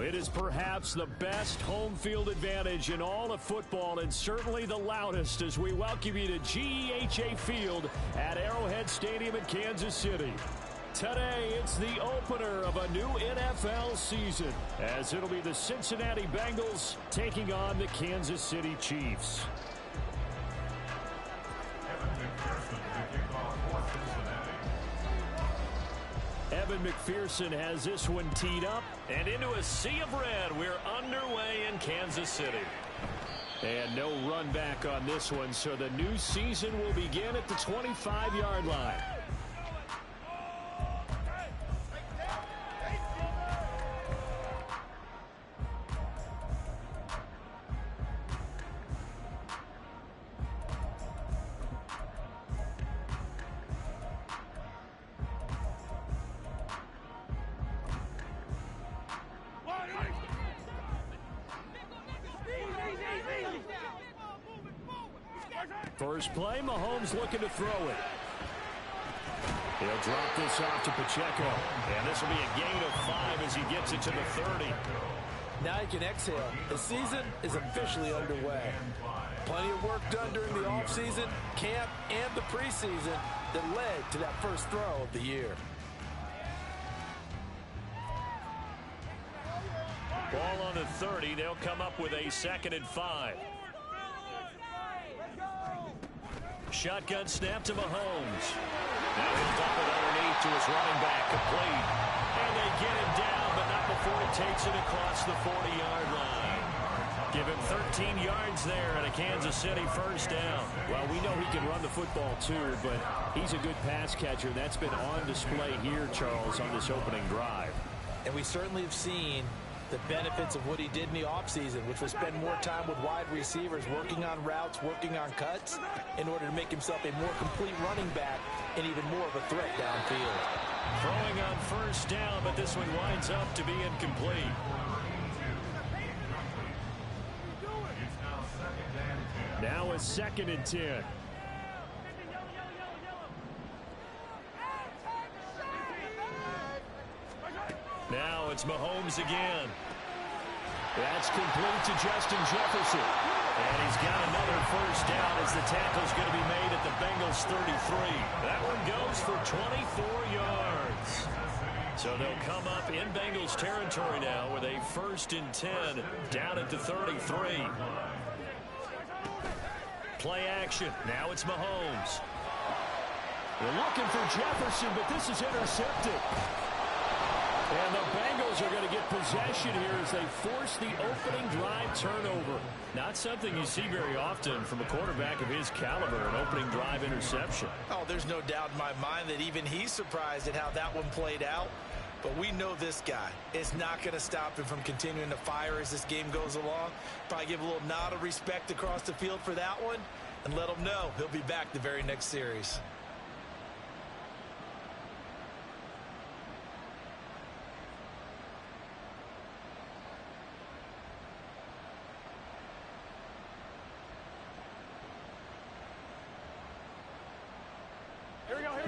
It is perhaps the best home field advantage in all of football and certainly the loudest as we welcome you to GEHA Field at Arrowhead Stadium in Kansas City. Today, it's the opener of a new NFL season as it'll be the Cincinnati Bengals taking on the Kansas City Chiefs. Evan McPherson has this one teed up. And into a sea of red, we're underway in Kansas City. And no run back on this one, so the new season will begin at the 25-yard line. First play, Mahomes looking to throw it. He'll drop this off to Pacheco. And this will be a gain of 5 as he gets it to the 30. Now you can exhale. The season is officially underway. Plenty of work done during the offseason, camp, and the preseason that led to that first throw of the year. Ball on the 30. They'll come up with a 2nd and 5. Shotgun snap to Mahomes. Now he'll dump it underneath to his running back, complete. And they get him down, but not before he takes it across the 40-yard line. Give him 13 yards there and a Kansas City first down. Well, we know he can run the football too, but he's a good pass catcher. That's been on display here, Charles, on this opening drive. And we certainly have seen the benefits of what he did in the offseason, which was spend more time with wide receivers, working on routes, working on cuts, in order to make himself a more complete running back and even more of a threat downfield. Throwing on first down, but this one winds up to be incomplete. Now a 2nd and 10. Now it's Mahomes again. That's complete to Justin Jefferson. And he's got another first down as the tackle's going to be made at the Bengals 33. That one goes for 24 yards. So they'll come up in Bengals territory now with a 1st and 10 down at the 33. Play action. Now it's Mahomes. They're looking for Jefferson, but this is intercepted. And the Bengals are going to get possession here as they force the opening drive turnover. Not something you see very often from a quarterback of his caliber, an opening drive interception. Oh, there's no doubt in my mind that even he's surprised at how that one played out. But we know this guy is not going to stop him from continuing to fire as this game goes along. Probably give a little nod of respect across the field for that one and let him know he'll be back the very next series.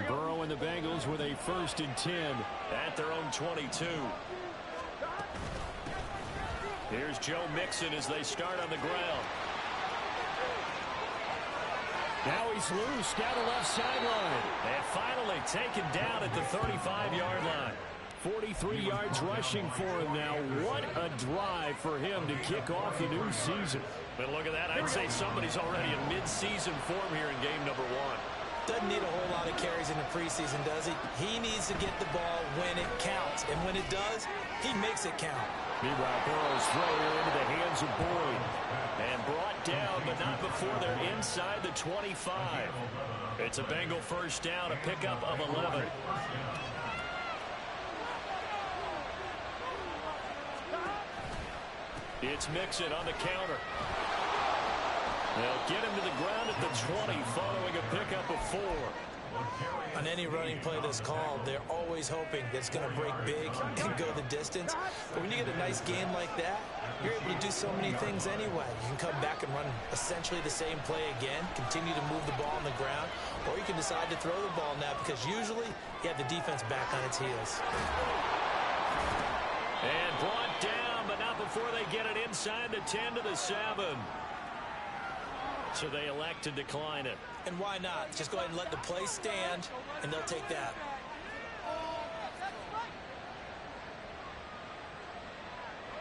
Burrow and the Bengals with a 1st and 10 at their own 22. Here's Joe Mixon as they start on the ground. Now he's loose down the left sideline. And finally taken down at the 35-yard line. 43 yards rushing for him now. What a drive for him to kick off the new season. But look at that. I'd say somebody's already in mid-season form here in game number 1. Doesn't need a whole lot of carries in the preseason, does he? He needs to get the ball when it counts. And when it does, he makes it count. Meanwhile, Burrow's throw into the hands of Boyd. And brought down, but not before they're inside the 25. It's a Bengal first down, a pickup of 11. It's Mixon on the counter. They'll get him to the ground at the 20 following a pickup of 4. On any running play that's called, they're always hoping that it's going to break big and go the distance. But when you get a nice gain like that, you're able to do so many things anyway. You can come back and run essentially the same play again, continue to move the ball on the ground, or you can decide to throw the ball now because usually you have the defense back on its heels. And brought down, but not before they get it inside the 10 to the 7. So they elect to decline it. And why not? Just go ahead and let the play stand, and they'll take that.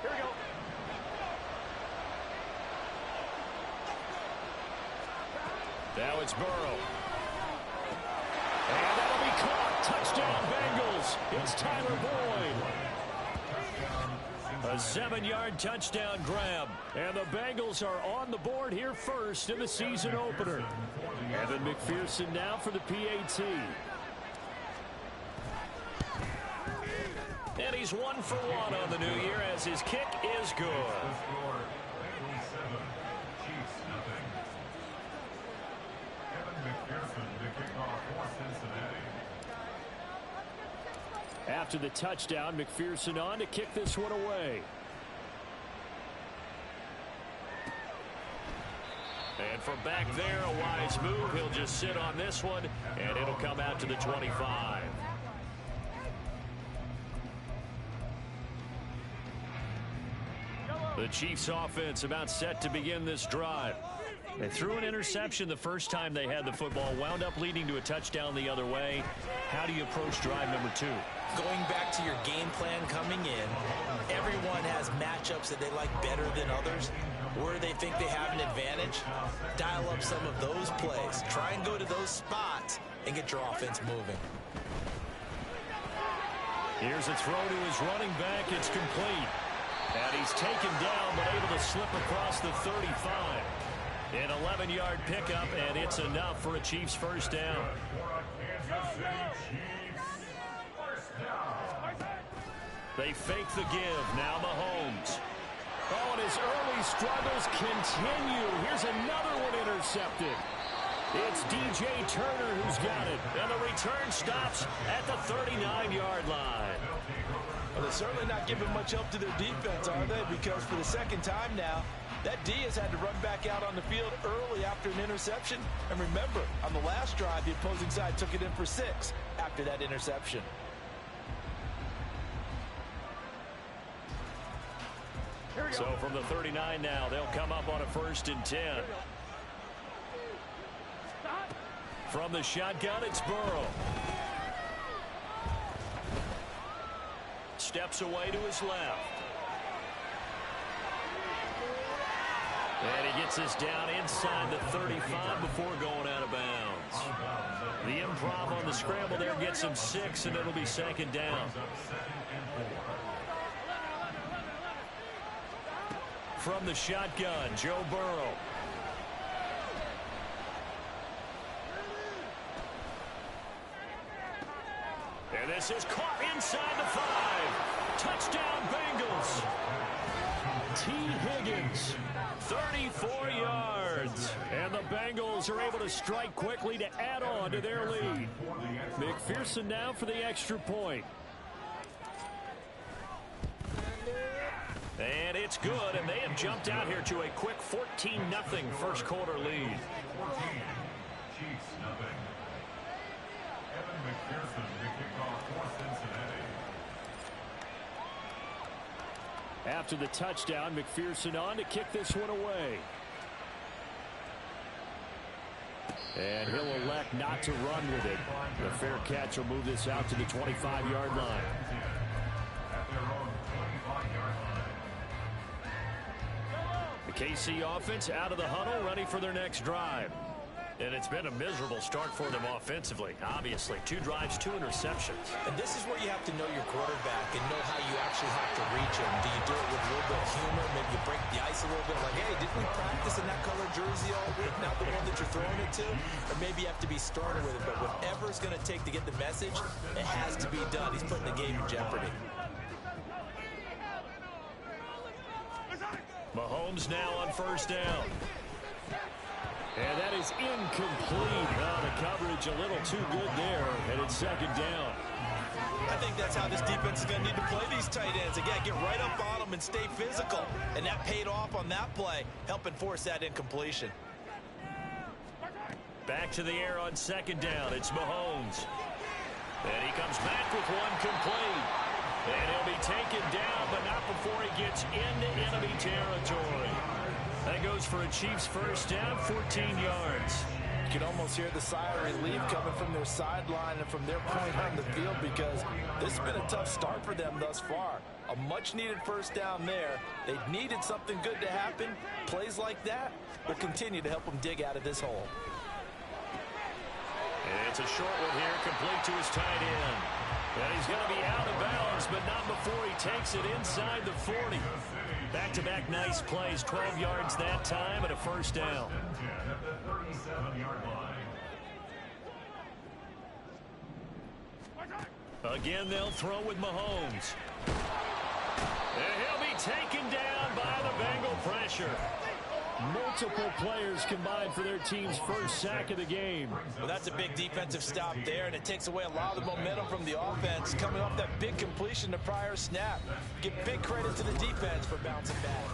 Here we go. Now it's Burrow. And that'll be caught. Touchdown, Bengals. It's Tyler Boyd. A 7-yard touchdown grab. And the Bengals are on the board here first in the season opener. Evan McPherson now for the PAT. And he's 1 for 1 on the new year as his kick is good. After the touchdown, McPherson on to kick this one away. And from back there, a wise move. He'll just sit on this one, and it'll come out to the 25. The Chiefs offense about set to begin this drive. They threw an interception the first time they had the football, wound up leading to a touchdown the other way. How do you approach drive number 2? Going back to your game plan coming in, everyone has matchups that they like better than others. Where they think they have an advantage, dial up some of those plays. Try and go to those spots and get your offense moving. Here's a throw to his running back. It's complete. And he's taken down, but able to slip across the 35. An 11-yard pickup, and it's enough for a Chiefs first down. They fake the give. Now Mahomes. Oh, and his early struggles continue. Here's another one intercepted. It's DJ Turner who's got it. And the return stops at the 39-yard line. Well, they're certainly not giving much help to their defense, are they? Because for the second time now, that D has had to run back out on the field early after an interception. And remember, on the last drive, the opposing side took it in for 6 after that interception. So from the 39 now, they'll come up on a 1st and 10. From the shotgun, it's Burrow. Steps away to his left. And he gets us down inside the 35 before going out of bounds. The improv on the scramble there gets him 6, and it'll be 2nd down. From the shotgun, Joe Burrow. And this is caught inside the 5. Touchdown, Bengals. T. Higgins, 34 yards. And the Bengals are able to strike quickly to add on to their lead. McPherson now for the extra point. And it's good, and they have jumped out here to a quick 14-0 first quarter lead. After the touchdown, McPherson on to kick this one away. And he'll elect not to run with it. The fair catch will move this out to the 25-yard line. The KC offense out of the huddle, ready for their next drive. And it's been a miserable start for them offensively. Obviously, 2 drives, 2 interceptions. And this is where you have to know your quarterback and know how you actually have to reach him. Do you do it with a little bit of humor? Maybe you break the ice a little bit like, hey, didn't we practice in that color jersey all week? Not the one that you're throwing it to? Or maybe you have to be sterner with it. But whatever it's going to take to get the message, it has to be done. He's putting the game in jeopardy. Mahomes now on 1st down. And that is incomplete. The coverage a little too good there, and it's 2nd down. I think that's how this defense is going to need to play these tight ends. Again, get right up on them and stay physical. And that paid off on that play, helping force that incompletion. Back to the air on 2nd down. It's Mahomes. And he comes back with one complete. And he'll be taken down, but It's into enemy territory. That goes for a Chiefs first down, 14 yards. You can almost hear the sigh of relief coming from their sideline and from their point on the field, because this has been a tough start for them thus far. A much-needed first down there. They needed something good to happen. Plays like that will continue to help them dig out of this hole. It's a short one here, complete to his tight end. And he's going to be out of bounds, but not before he takes it inside the 40. Back-to-back nice plays, 12 yards that time, and a first down. Again, they'll throw with Mahomes. And he'll be taken down by the Bengal pressure. Multiple players combined for their team's first sack of the game. Well, that's a big defensive stop there, and it takes away a lot of the momentum from the offense coming off that big completion the prior snap. Give big credit to the defense for bouncing back.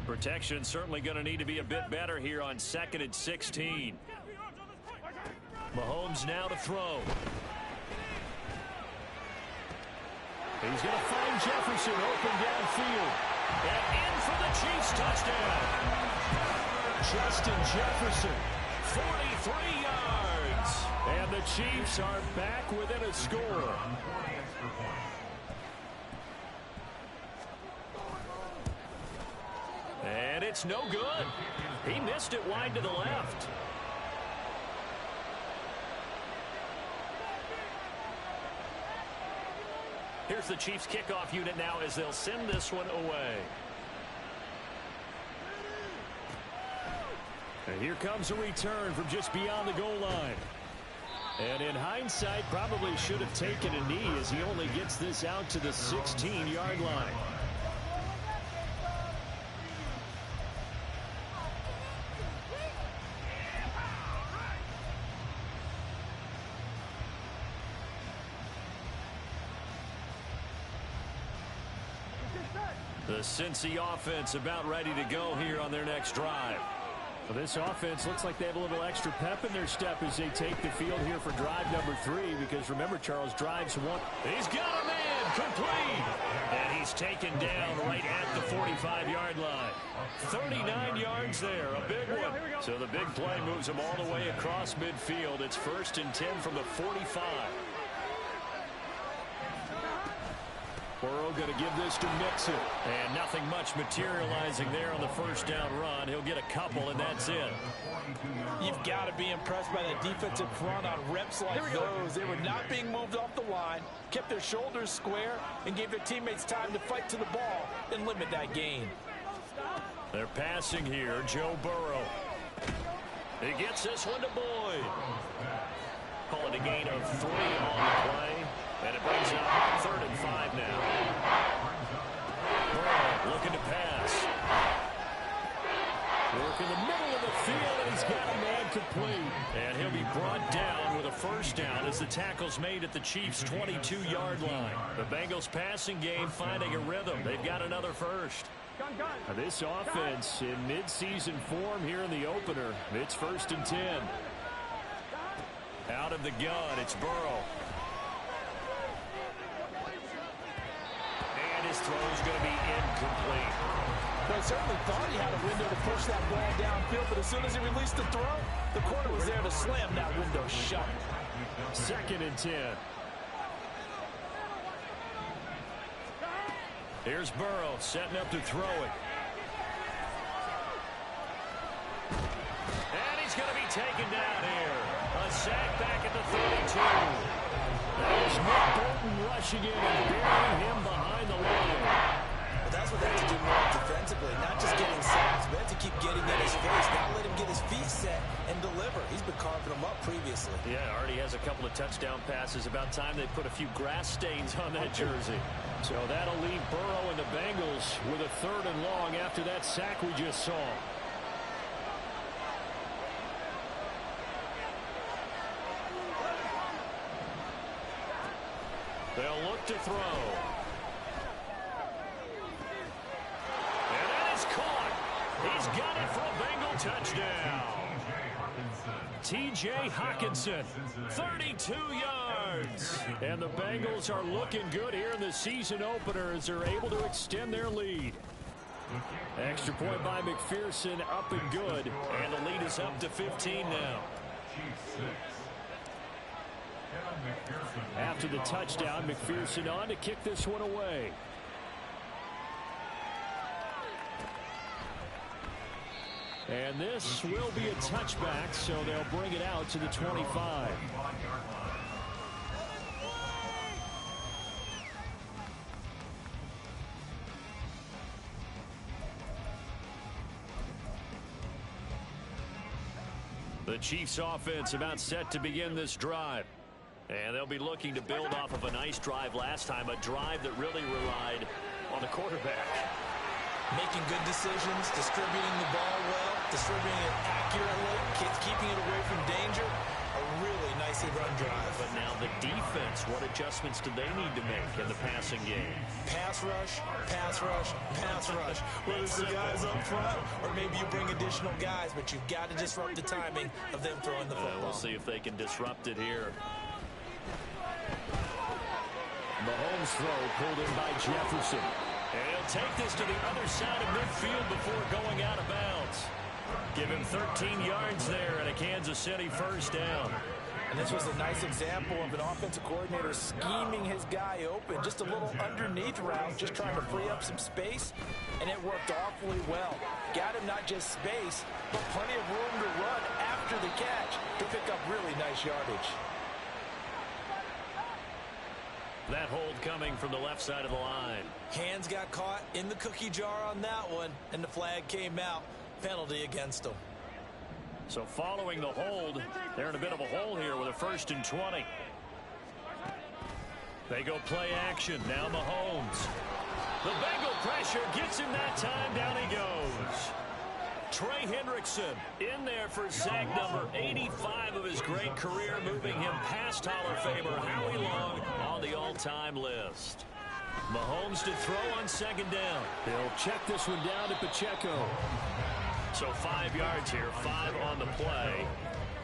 Protection certainly going to need to be a bit better here on 2nd and 16. Mahomes now to throw. He's going to find Jefferson open downfield. And in for the Chiefs touchdown. Justin Jefferson, 43 yards. And the Chiefs are back within a score. And it's no good. He missed it wide to the left. Here's the Chiefs kickoff unit now as they'll send this one away. And here comes a return from just beyond the goal line. And in hindsight, probably should have taken a knee as he only gets this out to the 16-yard line. The Cincy offense about ready to go here on their next drive. Well, this offense looks like they have a little extra pep in their step as they take the field here for drive number 3, because remember, Charles, drives one. He's got a man complete. And he's taken down right at the 45-yard line. 39 yards there, a big one. So the big play moves them all the way across midfield. It's 1st and 10 from the 45. Burrow going to give this to Mixon. And nothing much materializing there on the first down run. He'll get a couple, and that's it. You've got to be impressed by that defensive front on reps like those. They were not being moved off the line, kept their shoulders square, and gave their teammates time to fight to the ball and limit that gain. They're passing here. Joe Burrow. He gets this one to Boyd. Call it a gain of 3 on the play. And it brings up 3rd and 5 now. Burrow looking to pass. Work in the middle of the field, and he's got a man complete. And he'll be brought down with a first down as the tackle's made at the Chiefs' 22-yard line. The Bengals passing game finding a rhythm. They've got another first. Now this offense in midseason form here in the opener. It's 1st and 10. Out of the gun, it's Burrow. His throw is going to be incomplete. Well, he certainly thought he had a window to push that ball downfield, but as soon as he released the throw, the corner was there to slam that window shut. 2nd and 10. Here's Burrow setting up to throw it. And he's going to be taken down here. A sack back at the 32. There's Nick Bolton rushing in and burying him behind the line. But that's what they have to do more defensively, not just getting sacks, but have to keep getting in his face, not let him get his feet set and deliver. He's been carving them up previously. Yeah, already has a couple of touchdown passes. About time they put a few grass stains on that jersey. So that'll leave Burrow and the Bengals with a 3rd and long after that sack we just saw. They'll look to throw. And that is caught. He's got it for a Bengal touchdown. T.J. Hockenson, 32 yards. And the Bengals are looking good here in the season opener as they're able to extend their lead. Extra point by McPherson, up and good. And the lead is up to 15 now. After the touchdown, McPherson on to kick this one away. And this will be a touchback, so they'll bring it out to the 25. The Chiefs offense about set to begin this drive. And they'll be looking to build off of a nice drive last time, a drive that really relied on the quarterback. Making good decisions, distributing the ball well, distributing it accurately, keeping it away from danger. A really nicely run drive. But now the defense, what adjustments do they need to make in the passing game? Pass rush, pass rush, pass rush. Whether it's the guys up front or maybe you bring additional guys, but you've got to disrupt the timing of them throwing the football. We'll see if they can disrupt it here. Mahomes throw pulled in by Jefferson. And he'll take this to the other side of midfield before going out of bounds. Give him 13 yards there and a Kansas City first down. And this was a nice example of an offensive coordinator scheming his guy open. Just a little underneath route, just trying to free up some space. And it worked awfully well. Got him not just space, but plenty of room to run after the catch to pick up really nice yardage. That hold coming from the left side of the line. Hands got caught in the cookie jar on that one, and the flag came out. Penalty against them. So following the hold, they're in a bit of a hole here with a 1st and 20. They go play action. Now Mahomes. The Bengal pressure gets him that time. Down he goes. Trey Hendrickson in there for sack number 85 of his great career, moving him past Hall of Famer Howie Long on the all-time list. Mahomes to throw on 2nd down. They'll check this one down to Pacheco. So 5 yards here, 5 on the play.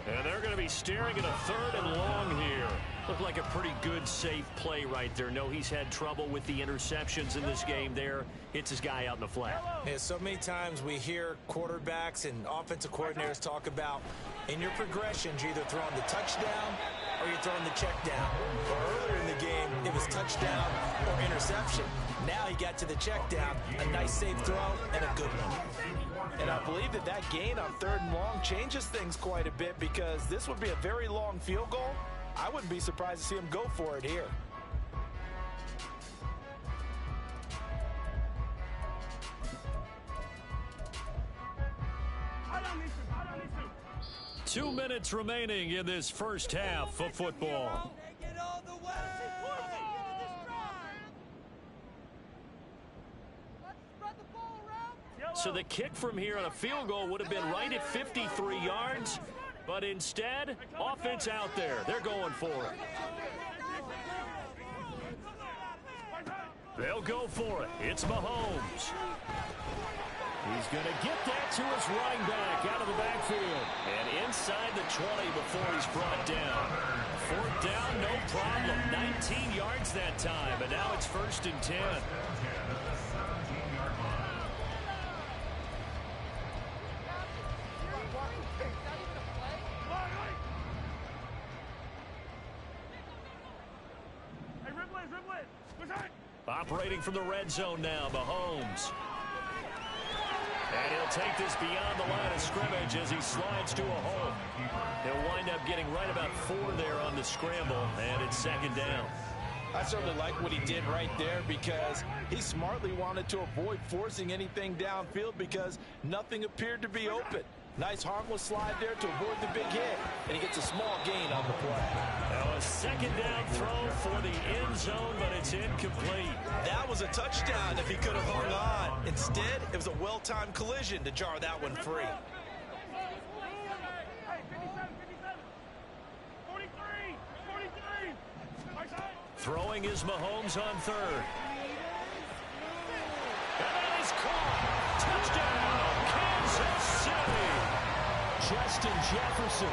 And they're going to be staring at a 3rd and long here. Looked like a pretty good, safe play right there. No, he's had trouble with the interceptions in this game there. Hits his guy out in the flat. Yeah, so many times we hear quarterbacks and offensive coordinators talk about in your progressions, you're either throwing the touchdown or you're throwing the check down. But earlier in the game, it was touchdown or interception. Now he got to the check down, a nice safe throw, and a good one. And I believe that gain on 3rd and long changes things quite a bit because this would be a very long field goal. I wouldn't be surprised to see him go for it here. Two minutes remaining in this first half of football. So the kick from here on a field goal would have been right at 53 yards. But instead, offense out there. They're going for it. They'll go for it. It's Mahomes. He's going to get that to his running back out of the backfield. And inside the 20 before he's brought down. 4th down, no problem. 19 yards that time. And now it's 1st and 10. Operating from the red zone now, Mahomes. And he'll take this beyond the line of scrimmage as he slides to a hole. He'll wind up getting right about 4 there on the scramble, and it's 2nd down. I certainly like what he did right there because he smartly wanted to avoid forcing anything downfield because nothing appeared to be open. Nice harmless slide there to avoid the big hit, and he gets a small gain on the play. Now a 2nd down throw for the end zone, but it's incomplete. That was a touchdown if he could have hung on. Instead, it was a well-timed collision to jar that one free. Throwing is Mahomes on 3rd. And that is caught. Touchdown, Kansas City. Justin Jefferson.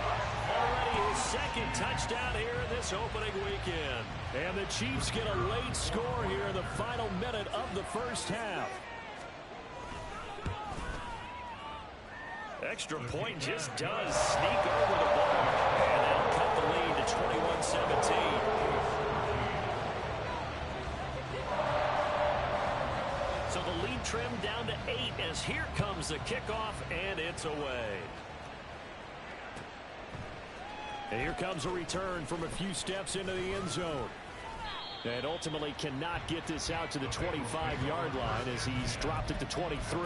Already his second touchdown here in this opening weekend. And the Chiefs get a late score here in the final minute of the first half. Extra point just does sneak over the ball. And that'll cut the lead to 21-17. So the lead trimmed down to 8 as here comes the kickoff, and it's away. And here comes a return from a few steps into the end zone. And ultimately cannot get this out to the 25-yard line as he's dropped it to 23.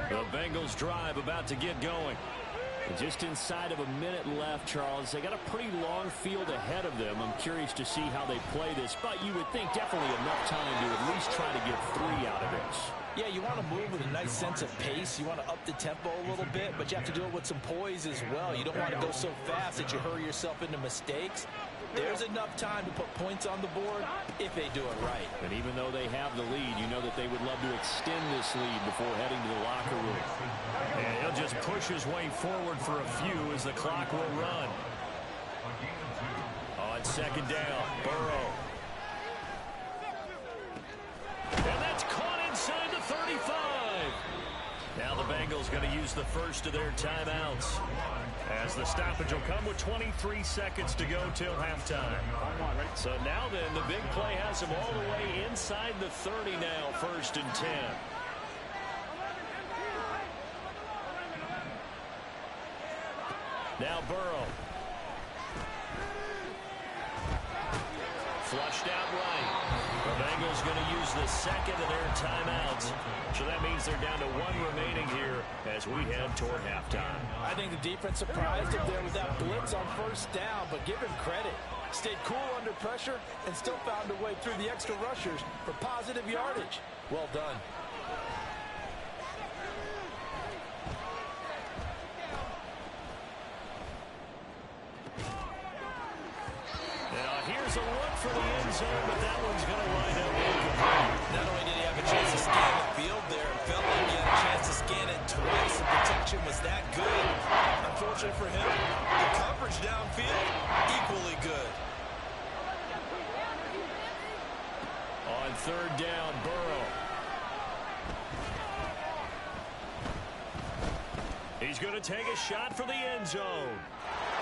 The Bengals drive about to get going. Just inside of a minute left, Charles. They got a pretty long field ahead of them. I'm curious to see how they play this, but you would think definitely enough time to at least try to get 3 out of this. Yeah, you want to move with a nice sense of pace. You want to up the tempo a little bit, but you have to do it with some poise as well. You don't want to go so fast that you hurry yourself into mistakes. There's enough time to put points on the board if they do it right. And even though they have the lead, you know that they would love to extend this lead before heading to the locker room. And he'll just push his way forward for a few as the clock will run. On second down, Burrow. And that's caught inside the 35. Now the Bengals going to use the first of their timeouts, as the stoppage will come with 23 seconds to go till halftime. So now then, the big play has him all the way inside the 30 now, 1st and 10. Now Burrow. Flushed out right. The Bengals going to use the second of their timeouts. So that means they're down to 1 remaining here as we head toward halftime. I think the defense surprised him there with that blitz on 1st down, but give him credit. Stayed cool under pressure and still found a way through the extra rushers for positive yardage. Well done. Here's a look for the end zone, but that one's going to wind up incomplete. Not only did he have a chance to scan the field there, it felt like he had a chance to scan it twice. The protection was that good. Unfortunate for him, the coverage downfield, equally good. On 3rd down, Burrow. He's going to take a shot for the end zone.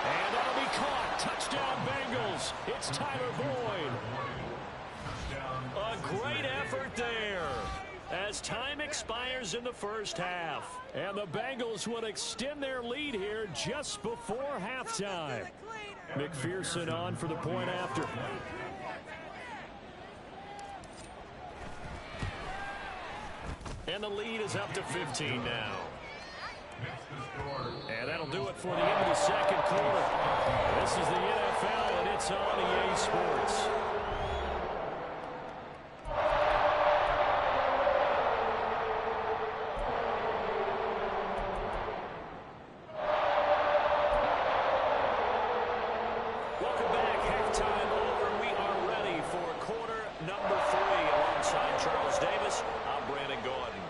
And that'll be caught. Touchdown, Bengals. It's Tyler Boyd. A great effort there as time expires in the first half. And the Bengals will extend their lead here just before halftime. McPherson on for the point after. And the lead is up to 15 now. And that'll do it for the end of the second quarter. This is the NFL, and it's on EA Sports. Welcome back. Halftime over. We are ready for quarter number 3. Alongside Charles Davis, I'm Brandon Gordon.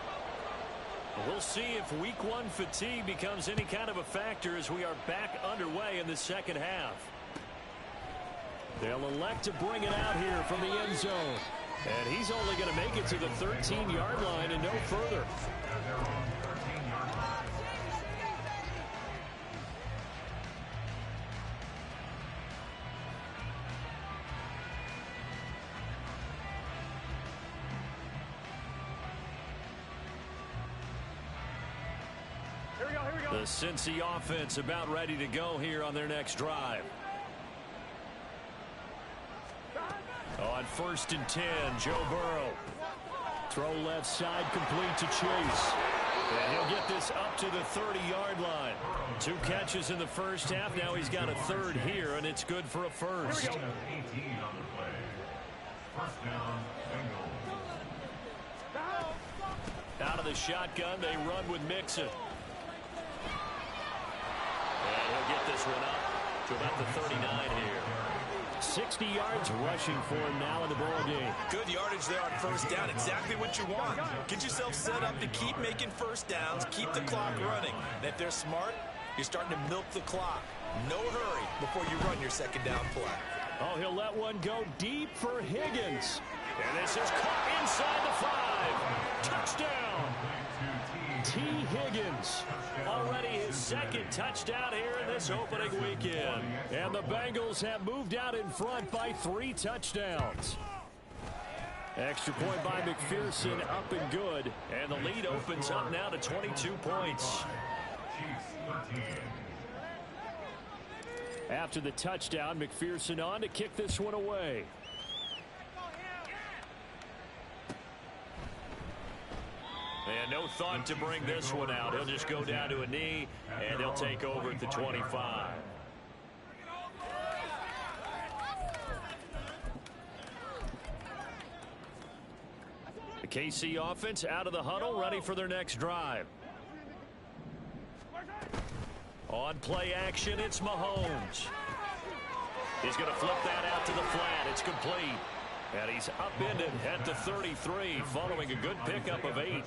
We'll see if week 1 fatigue becomes any kind of a factor as we are back underway in the second half. They'll elect to bring it out here from the end zone. And he's only going to make it to the 13-yard line and no further. The Cincy offense about ready to go here on their next drive. On 1st and 10, Joe Burrow. Throw left side complete to Chase. And he'll get this up to the 30-yard line. 2 catches in the first half. Now he's got a 3rd here, and it's good for a first. Out of the shotgun, they run with Mixon. And he'll get this one up to about the 39 here. 60 yards rushing for him now in the ball game. Good yardage there on first down. Exactly what you want. Get yourself set up to keep making first downs, keep the clock running. And if they're smart, you're starting to milk the clock. No hurry before you run your second down play. Oh, he'll let one go deep for Higgins. And this is caught inside the 5. Touchdown. T. Higgins. Already his second touchdown here in this opening weekend. And the Bengals have moved out in front by 3 touchdowns. Extra point by McPherson, up and good. And the lead opens up now to 22 points. After the touchdown, McPherson on to kick this one away. And no thought to bring this one out. He'll just go down to a knee, and they'll take over at the 25. The KC offense out of the huddle, ready for their next drive. On play action, it's Mahomes. He's going to flip that out to the flat. It's complete. And he's upended at the 33 following a good pickup of 8.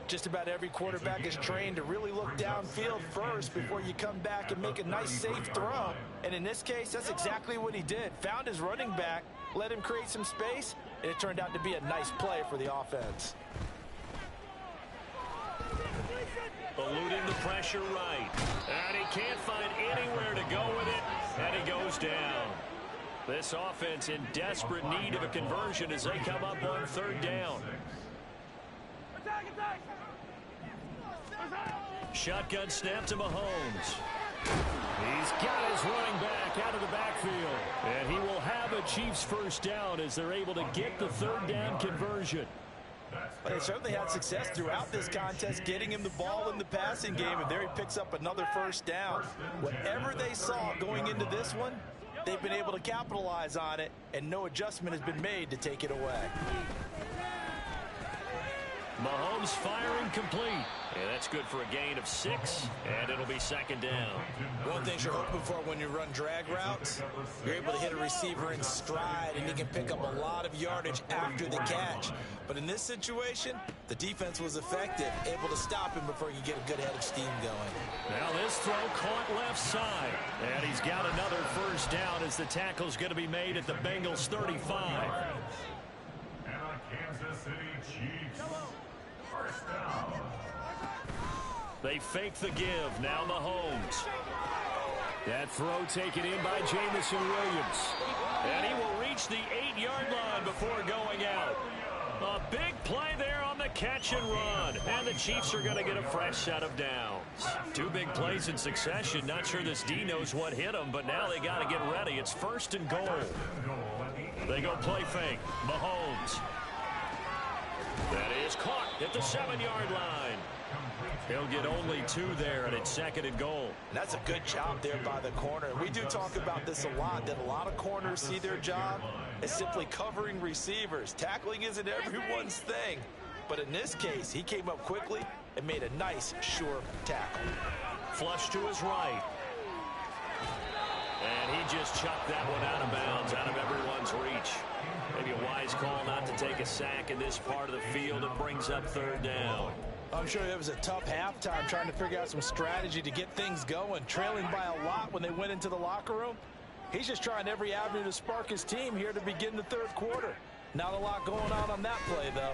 Just about every quarterback is trained to really look downfield first before you come back and make a nice safe throw. And in this case, that's exactly what he did. Found his running back, let him create some space, and it turned out to be a nice play for the offense. Eluding the pressure right. And he can't find anywhere to go with it, and he goes down. This offense in desperate need of a conversion as they come up on 3rd down. Shotgun snap to Mahomes. He's got his running back out of the backfield. And he will have a Chiefs first down as they're able to get the 3rd down conversion. They certainly had success throughout this contest getting him the ball in the passing game, and there he picks up another first down. Whatever they saw going into this one, they've been able to capitalize on it, and no adjustment has been made to take it away. Mahomes firing complete. And that's good for a gain of 6, and it'll be 2nd down. One thing you're hoping for when you run drag routes, you're able to hit a receiver in stride, and he can pick up a lot of yardage after the catch. But in this situation, the defense was effective, able to stop him before he could get a good head of steam going. Now this throw caught left side. And he's got another first down as the tackle's going to be made at the Bengals 35. And a Kansas City Chiefs first down. They fake the give. Now Mahomes. That throw taken in by Jameson Williams. And he will reach the 8-yard line before going out. A big play there on the catch and run. And the Chiefs are going to get a fresh set of downs. 2 big plays in succession. Not sure this D knows what hit him, but now they got to get ready. It's 1st and goal. They go play fake. Mahomes. That is caught at the 7-yard line. He'll get only 2 there, and it's 2nd and goal. And that's a good job there by the corner. We do talk about this a lot, that a lot of corners see their job as simply covering receivers. Tackling isn't everyone's thing. But in this case, he came up quickly and made a nice, sure tackle. Flush to his right. And he just chucked that one out of bounds, out of everyone's reach. Maybe a wise call not to take a sack in this part of the field. It brings up 3rd down. I'm sure it was a tough halftime trying to figure out some strategy to get things going. Trailing by a lot when they went into the locker room. He's just trying every avenue to spark his team here to begin the 3rd quarter. Not a lot going on that play, though.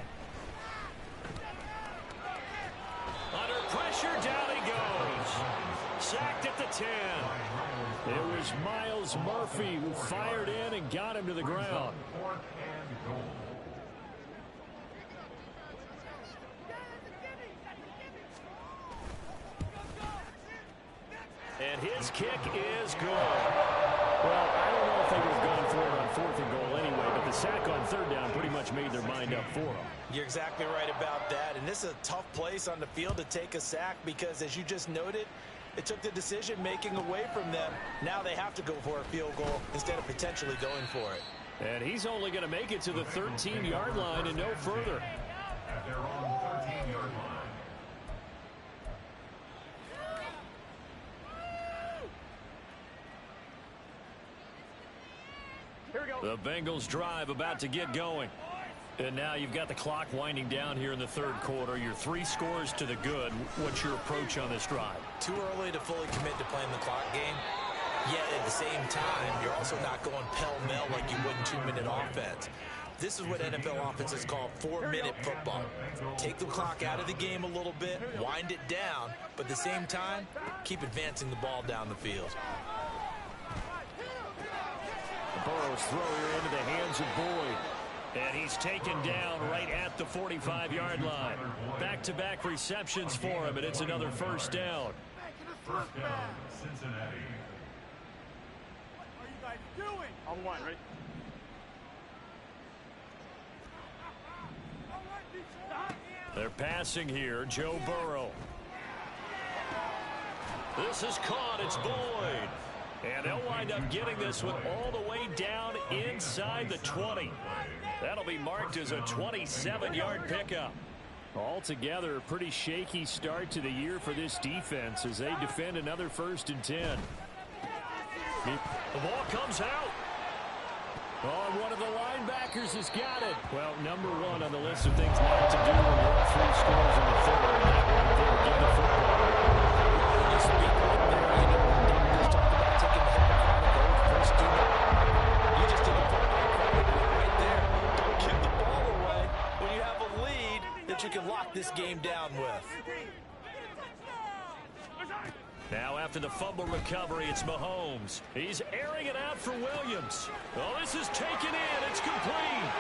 Under pressure, down he goes. Sacked at the 10. It was Myles Murphy who fired in and got him to the ground. 4th and goal. And his kick is good. Well, I don't know if they would have gone for it on 4th and goal anyway, but the sack on 3rd down pretty much made their mind up for them. You're exactly right about that. And this is a tough place on the field to take a sack because, as you just noted, it took the decision-making away from them. Now they have to go for a field goal instead of potentially going for it. And he's only going to make it to the 13-yard line and no further. At their own 13-yard line. The Bengals drive about to get going. And now you've got the clock winding down here in the third quarter. You're 3 scores to the good. What's your approach on this drive? Too early to fully commit to playing the clock game. Yet at the same time, you're also not going pell-mell like you would in 2-minute offense. This is what NFL offenses call 4-minute football. Take the clock out of the game a little bit, wind it down, but at the same time, keep advancing the ball down the field. Burrow's throw here into the hands of Boyd. And he's taken down right at the 45-yard line. Back-to-back receptions for him, and it's another first down. First down, Cincinnati. What are you guys doing? On one, right? They're passing here, Joe Burrow. This is caught, it's Boyd. And they'll wind up getting this one all the way down inside the 20. That'll be marked as a 27-yard pickup. Altogether, a pretty shaky start to the year for this defense as they defend another 1st and 10. The ball comes out. Oh, one of the linebackers has got it. Well, number 1 on the list of things not to do when you're up 3 scores in the third. And that right there, give the football. You speak right there. You know, doctors talk about taking the hypocritical first do not. You just did the football right there. Don't give the ball away when you have a lead that you can lock this game down with. Now after the fumble recovery, it's Mahomes. He's airing it out for Williams. Oh, this is taken in. It's complete.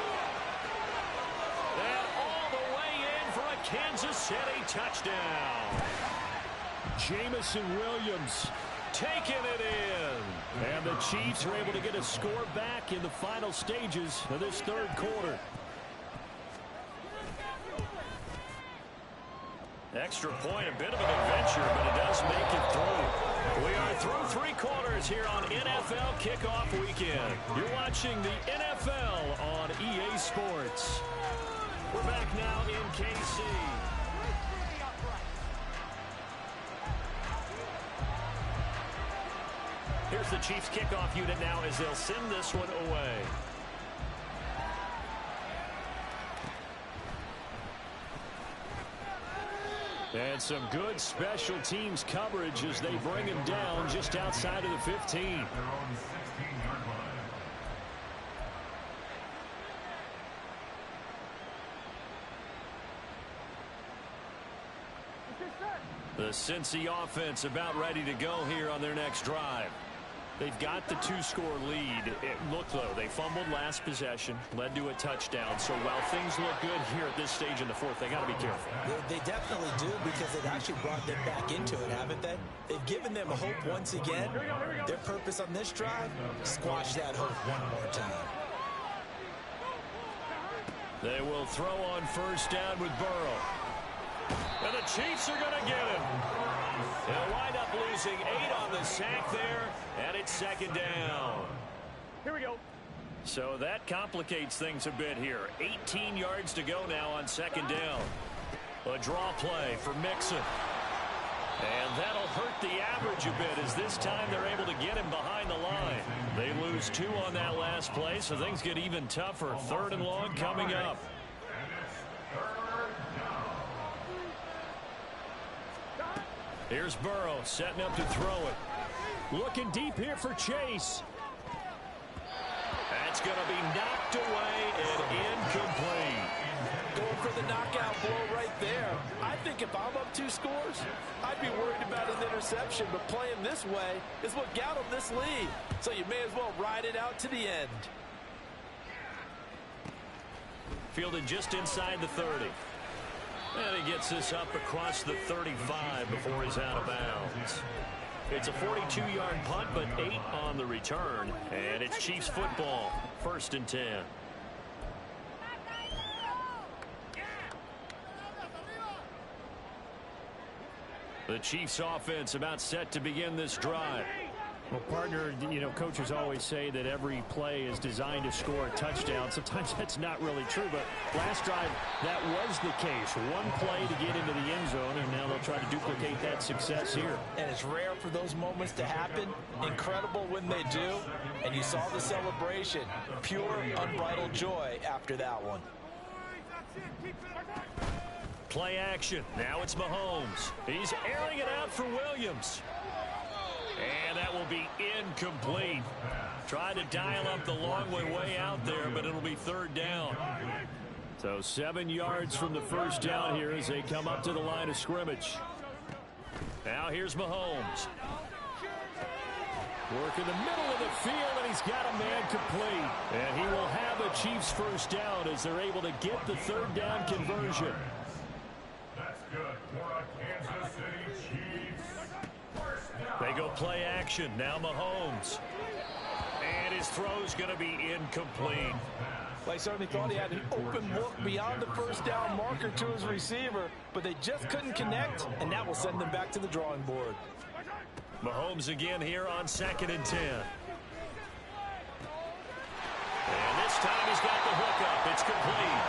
And all the way in for a Kansas City touchdown. Jamison Williams taking it in. And the Chiefs are able to get a score back in the final stages of this third quarter. Extra point, a bit of an adventure, but it does make it through. We are through 3 quarters here on NFL Kickoff Weekend. You're watching the NFL on EA Sports. We're back now in KC. Here's the Chiefs kickoff unit now as they'll send this one away. And some good special teams coverage as they bring him down just outside of the 15. Their own 16-yard line. The Cincy offense about ready to go here on their next drive. They've got the 2-score lead. It looked though, they fumbled last possession, led to a touchdown. So while things look good here at this stage in the fourth, they got to be careful. They definitely do because they've actually brought them back into it, haven't they? They've given them a hope once again. Their purpose on this drive, squash that hope one more time. They will throw on first down with Burrow. And the Chiefs are going to get him. They'll wind up losing 8 on the sack there, and it's 2nd down. Here we go. So that complicates things a bit here. 18 yards to go now on 2nd down. A draw play for Mixon. And that'll hurt the average a bit as this time they're able to get him behind the line. They lose 2 on that last play, so things get even tougher. 3rd and long coming up. Here's Burrow setting up to throw it. Looking deep here for Chase. That's going to be knocked away and incomplete. Going for the knockout blow right there. I think if I'm up 2 scores, I'd be worried about an interception, but playing this way is what got them this lead. So you may as well ride it out to the end. Fielded just inside the 30. And he gets this up across the 35 before he's out of bounds. It's a 42-yard punt, but 8 on the return. And it's Chiefs football, 1st and 10. The Chiefs offense about set to begin this drive. Well, partner, you know, coaches always say that every play is designed to score a touchdown. Sometimes that's not really true, but last drive, that was the case. One play to get into the end zone, and now they'll try to duplicate that success here. And it's rare for those moments to happen. Incredible when they do. And you saw the celebration. Pure, unbridled joy after that one. Play action. Now it's Mahomes. He's airing it out for Williams. And that will be incomplete. Try to dial up the long way out there, but it'll be third down. So 7 yards from the first down here as they come up to the line of scrimmage. Now here's Mahomes. Work in the middle of the field, and he's got a man complete. And he will have a Chiefs first down as they're able to get the third down conversion. That's good for a Kansas City Chiefs. They go play action. Now Mahomes. And his throw's going to be incomplete. Well, he certainly thought he had an open look beyond the first down marker to his receiver, but they just couldn't connect, and that will send them back to the drawing board. Mahomes again here on 2nd and 10. And this time he's got the hook up. It's complete.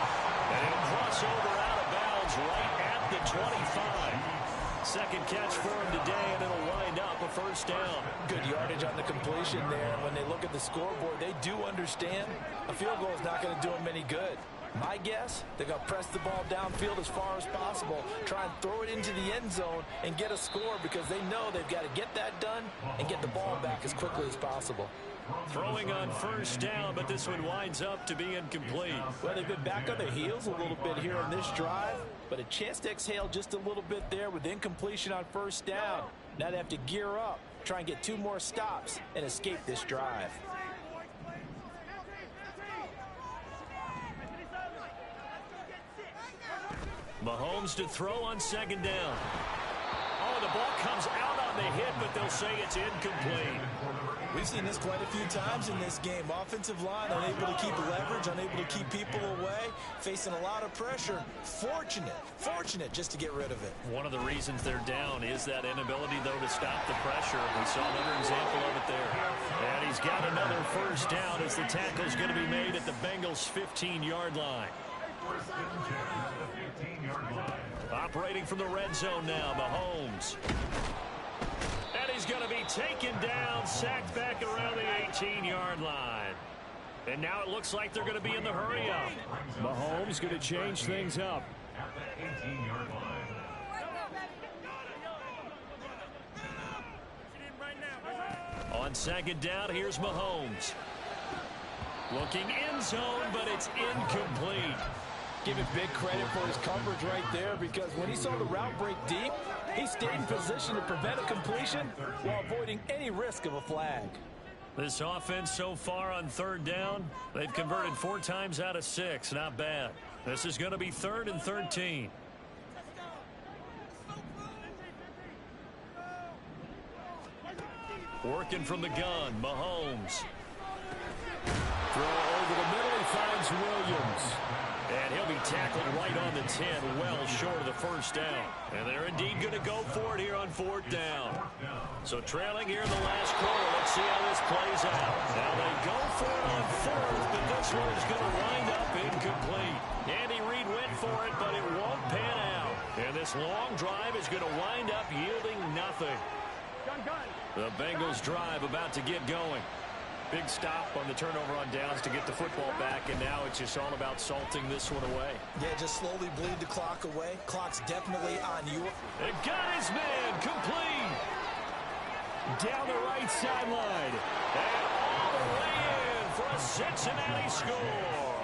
And it'll cross over out of bounds right at the 25. Second catch for him today, and it'll wind up a first down. Good yardage on the completion there. When they look at the scoreboard, they do understand a field goal is not going to do them any good. My guess, they're going to press the ball downfield as far as possible, try and throw it into the end zone and get a score because they know they've got to get that done and get the ball back as quickly as possible. Throwing on first down, but this one winds up to be incomplete. Well, they've been back on their heels a little bit here on this drive, but a chance to exhale just a little bit there with incompletion on first down. Now they have to gear up, try and get 2 more stops and escape this drive. Mahomes to throw on 2nd down. Oh, the ball comes out on the hit, but they'll say it's incomplete. We've seen this quite a few times in this game. Offensive line unable to keep leverage, unable to keep people away, facing a lot of pressure. Fortunate just to get rid of it. One of the reasons they're down is that inability, though, to stop the pressure. We saw another example of it there. And he's got another first down as the tackle's going to be made at the Bengals' 15-yard line. Operating from the red zone now, Mahomes. And he's going to be taken down, sacked back around the 18-yard line. And now it looks like they're going to be in the hurry-up. Mahomes going to change things up. At the 18-yard line. On 2nd down, here's Mahomes. Looking end zone, but it's incomplete. Give him big credit for his coverage right there because when he saw the route break deep, he stayed in position to prevent a completion while avoiding any risk of a flag. This offense so far on 3rd down, they've converted 4 times out of 6. Not bad. This is going to be 3rd and 13. Working from the gun, Mahomes. Throw over the middle, he finds Williams. And he'll be tackled right on the 10, well short of the first down. And they're indeed going to go for it here on 4th down. So trailing here in the last quarter, let's see how this plays out. Now they go for it on 4th, but this one is going to wind up incomplete. Andy Reid went for it, but it won't pan out. And this long drive is going to wind up yielding nothing. The Bengals drive about to get going. Big stop on the turnover on downs to get the football back, and now it's just all about salting this one away. Yeah, just slowly bleed the clock away. Clock's definitely on you. And got his man complete. Down the right sideline. And all the way in for a Cincinnati score.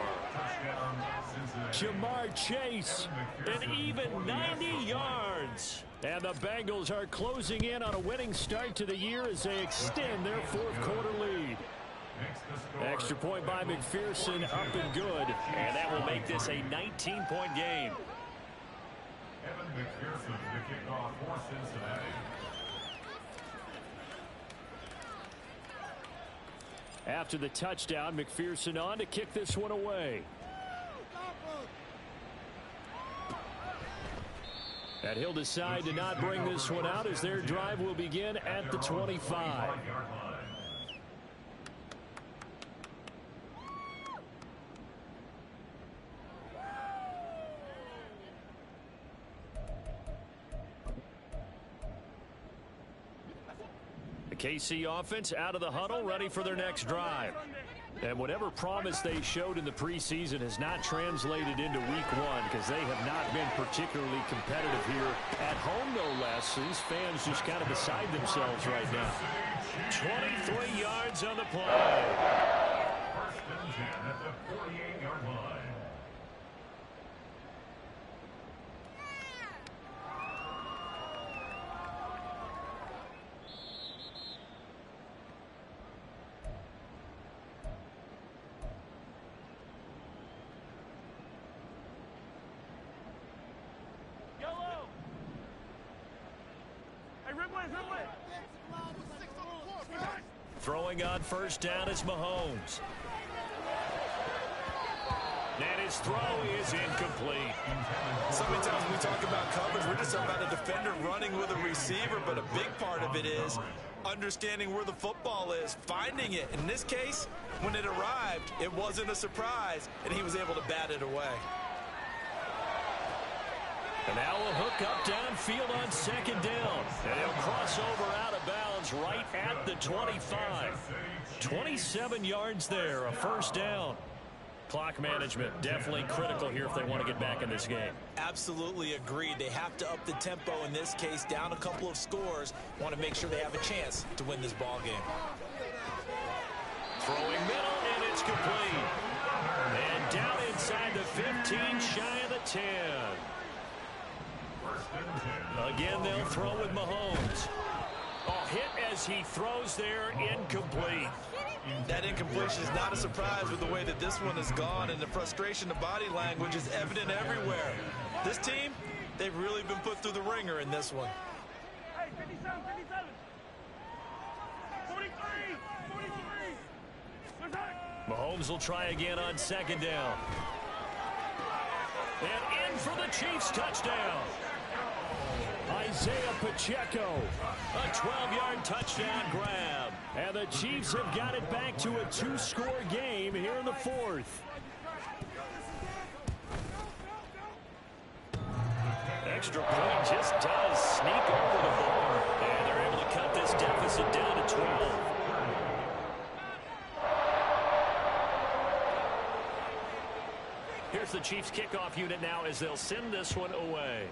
Jamar Chase, an even 90 yards. And the Bengals are closing in on a winning start to the year as they extend their 4th quarter lead. Extra point by McPherson, up and good. And that will make this a 19-point game. Evan McPherson to kick off for Cincinnati. After the touchdown, McPherson on to kick this one away. And he'll decide to not bring this one out as their drive will begin at the 25. The KC offense out of the huddle, ready for their next drive. And whatever promise they showed in the preseason has not translated into week one because they have not been particularly competitive here at home, no less. These fans just kind of beside themselves right now. 23 yards on the play. First and 10 at the 48-yard line. Throwing on first down is Mahomes. And his throw is incomplete. So many times when we talk about coverage, we're just talking about a defender running with a receiver, but a big part of it is understanding where the football is, finding it. In this case, when it arrived, it wasn't a surprise, and he was able to bat it away. And now a hook up downfield on second down. And he'll cross over out of bounds right at the 25. 27 yards there, a first down. Clock management definitely critical here if they want to get back in this game. Absolutely agreed. They have to up the tempo in this case, down a couple of scores. Want to make sure they have a chance to win this ball game. Throwing middle, and it's complete. And down inside the 15, shy of the 10. Again, they'll throw with Mahomes. Oh, hit as he throws there, incomplete. That incompletion is not a surprise with the way that this one has gone, and the frustration of body language is evident everywhere. This team, they've really been put through the ringer in this one. Hey, 57, 57. 43, 43. Mahomes will try again on second down. And in for the Chiefs touchdown. Isaiah Pacheco. A 12-yard touchdown grab. And the Chiefs have got it back to a two-score game here in the fourth. Extra point just does sneak over the ball. And they're able to cut this deficit down to 12. Here's the Chiefs kickoff unit now as they'll send this one away.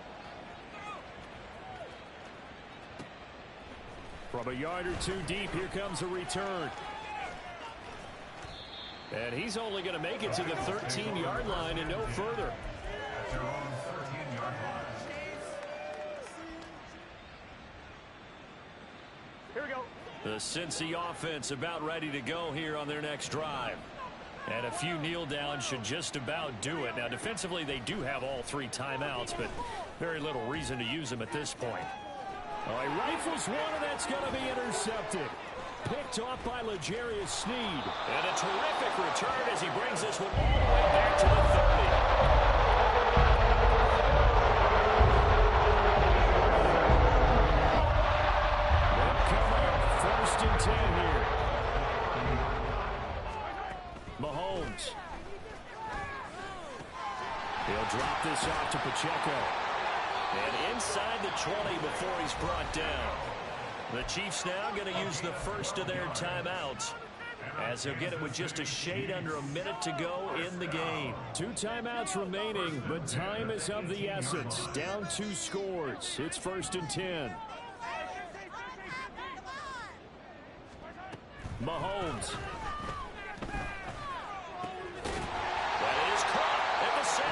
From a yard or two deep, here comes a return. And he's only going to make it to the 13-yard line and no further. Here we go. The Cincy offense about ready to go here on their next drive. And a few kneel downs should just about do it. Now, defensively, they do have all three timeouts, but very little reason to use them at this point. All right, rifles one, and that's going to be intercepted. Picked off by L'Jarius Sneed. And a terrific return as he brings this one all the way back to the 30. They'll come up first and 10 here. Mahomes. He'll drop this off to Pacheco. And inside the 20 before he's brought down. The Chiefs now going to use the first of their timeouts as they'll get it with just a shade under a minute to go in the game. 2 timeouts remaining, but time is of the essence. Down 2 scores. It's first and 10. Mahomes. That is caught at the 7.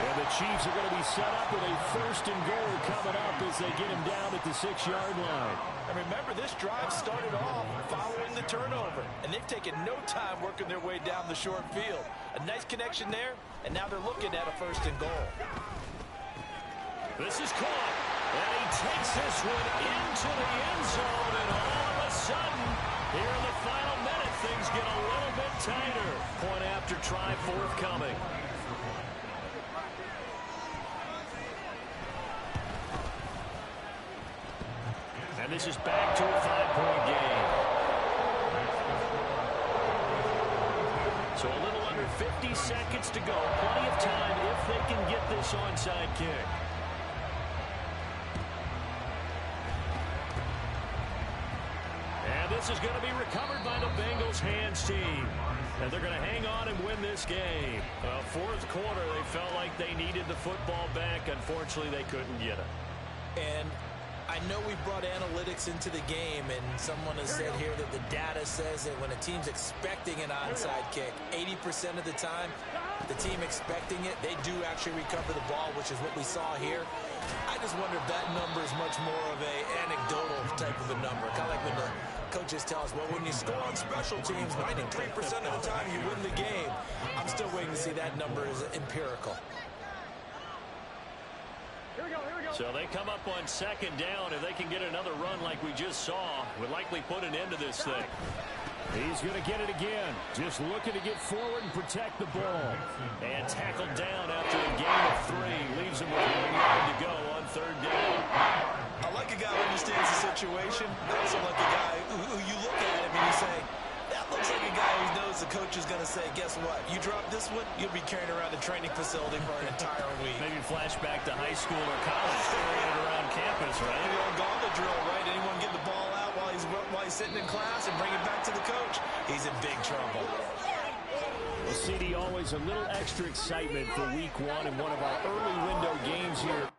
And the Chiefs are going to be set up with a first and goal coming up as they get him down at the 6-yard line. And remember, this drive started off following the turnover, and they've taken no time working their way down the short field. A nice connection there, and now they're looking at a first and goal. This is caught, and he takes this one into the end zone, and all of a sudden, here in the final minute, things get a little bit tighter. Point after try forthcoming. this is back to a 5-point game. So a little under 50 seconds to go. Plenty of time if they can get this onside kick. And this is going to be recovered by the Bengals hands team. And they're going to hang on and win this game. Well, fourth quarter, they felt like they needed the football back. Unfortunately, they couldn't get it. And I know we brought analytics into the game, and someone has said here that the data says that when a team's expecting an onside kick, 80% of the time, the team expecting it, they do actually recover the ball, which is what we saw here. I just wonder if that number is much more of a anecdotal type of a number. Kind of like when the coaches tell us, well, when you score on special teams, 93% of the time you win the game. I'm still waiting to see that number is empirical. So they come up on second down. If they can get another run like we just saw, would likely put an end to this thing. He's going to get it again. Just looking to get forward and protect the ball. And tackled down after a gain of 3. Leaves him with 1 yard to go on third down. I like a guy who understands the situation. I also like a guy who you look at him and you say, that looks like a guy who knows the coach is going to say, guess what? You drop this one, you'll be carrying around the training facility for an entire week. Maybe flashback to high school or college, carrying it around campus, right? Maybe on gauntlet drill, right? Anyone get the ball out while he's sitting in class and bring it back to the coach? He's in big trouble. Well, CD, always a little extra excitement for week 1 in one of our early window games here.